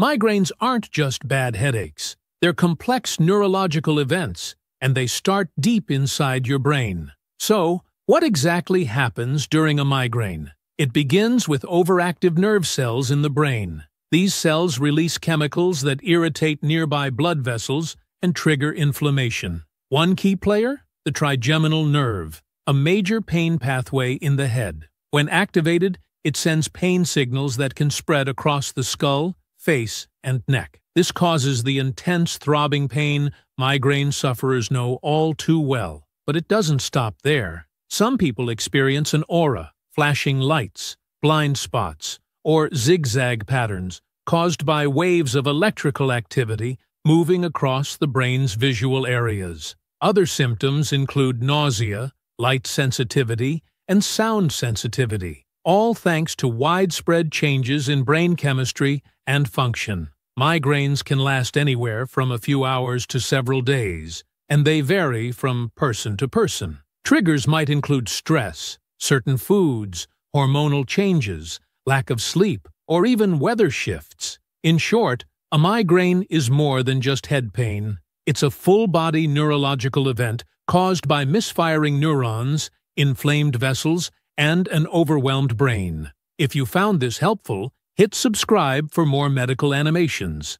Migraines aren't just bad headaches. They're complex neurological events, and they start deep inside your brain. So, what exactly happens during a migraine? It begins with overactive nerve cells in the brain. These cells release chemicals that irritate nearby blood vessels and trigger inflammation. One key player? The trigeminal nerve, a major pain pathway in the head. When activated, it sends pain signals that can spread across the skull, face, and neck. This causes the intense throbbing pain migraine sufferers know all too well. But it doesn't stop there. Some people experience an aura, flashing lights, blind spots, or zigzag patterns caused by waves of electrical activity moving across the brain's visual areas. Other symptoms include nausea, light sensitivity, and sound sensitivity, all thanks to widespread changes in brain chemistry and function. Migraines can last anywhere from a few hours to several days, and they vary from person to person. Triggers might include stress, certain foods, hormonal changes, lack of sleep, or even weather shifts. In short, a migraine is more than just head pain. It's a full-body neurological event caused by misfiring neurons, inflamed vessels, and an overwhelmed brain. If you found this helpful, hit subscribe for more medical animations.